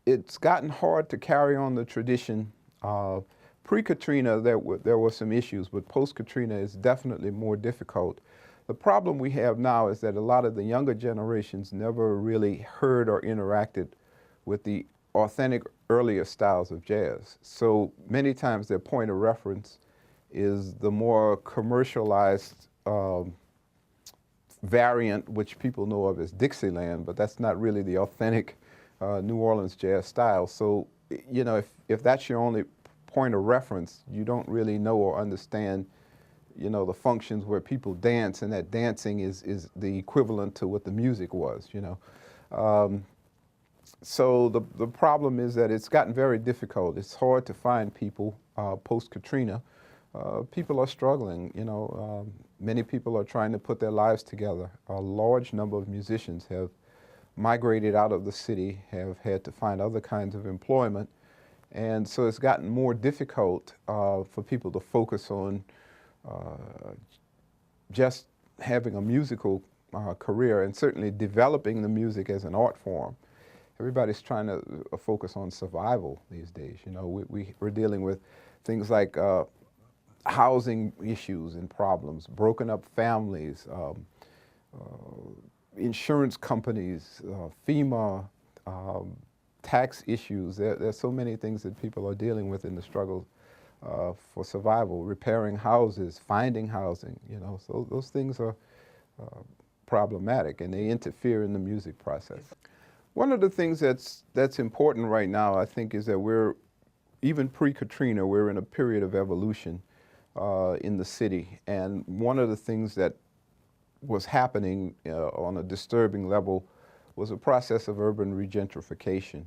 it's gotten hard to carry on the tradition. Pre-Katrina, there were some issues, but post-Katrina is definitely more difficult. The problem we have now is that a lot of the younger generations never really heard or interacted with the authentic earlier styles of jazz. So many times their point of reference is the more commercialized variant, which people know of as Dixieland, but that's not really the authentic New Orleans jazz style. So, you know, if that's your only point of reference, you don't really know or understand, you know, the functions where people dance, and that dancing is the equivalent to what the music was, you know. So the problem is that it's gotten very difficult. It's hard to find people post-Katrina. People are struggling, you know. Many people are trying to put their lives together. A large number of musicians have migrated out of the city, have had to find other kinds of employment. And so it's gotten more difficult for people to focus on just having a musical career, and certainly developing the music as an art form. Everybody's trying to focus on survival these days. You know, we're dealing with things like housing issues and problems, broken up families, insurance companies, FEMA, tax issues. There's so many things that people are dealing with in the struggle for survival, repairing houses, finding housing, you know. So those things are problematic, and they interfere in the music process. One of the things that's important right now, I think, is that we're, even pre-Katrina, we're in a period of evolution in the city. And one of the things that was happening on a disturbing level was a process of urban regentrification.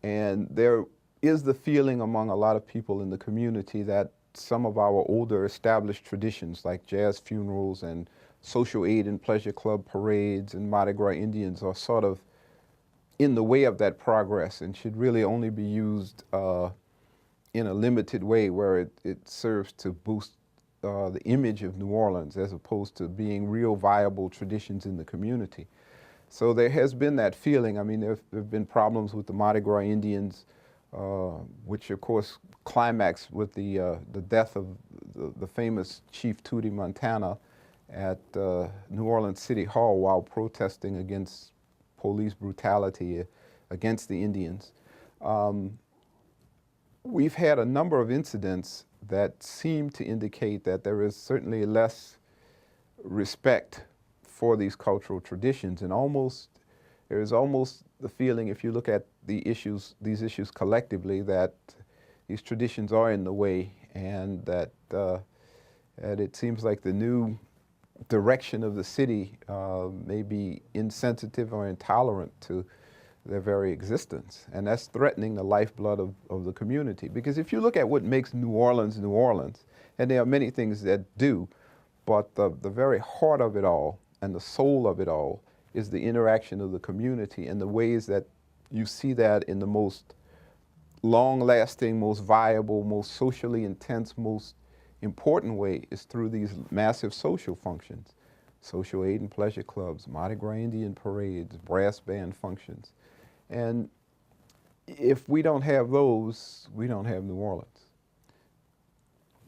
And there is the feeling among a lot of people in the community that some of our older established traditions, like jazz funerals and social aid and pleasure club parades and Mardi Gras Indians, are sort of in the way of that progress and should really only be used in a limited way, where it serves to boost the image of New Orleans as opposed to being real viable traditions in the community. So there has been that feeling. I mean, there have been problems with the Mardi Gras Indians, which of course climaxed with the death of the famous Chief Tootie Montana at New Orleans City Hall while protesting against police brutality against the Indians. We've had a number of incidents that seem to indicate that there is certainly less respect for these cultural traditions, and there is almost the feeling, if you look at these issues collectively, that these traditions are in the way, and that it seems like the new direction of the city may be insensitive or intolerant to their very existence. And that's threatening the lifeblood of the community. Because if you look at what makes New Orleans, New Orleans, and there are many things that do, but the very heart of it all and the soul of it all is the interaction of the community, and the ways that you see that in the most long-lasting, most viable, most socially intense, most important way is through these massive social functions. Social aid and pleasure clubs, Mardi Gras Indian parades, brass band functions. And if we don't have those, we don't have New Orleans.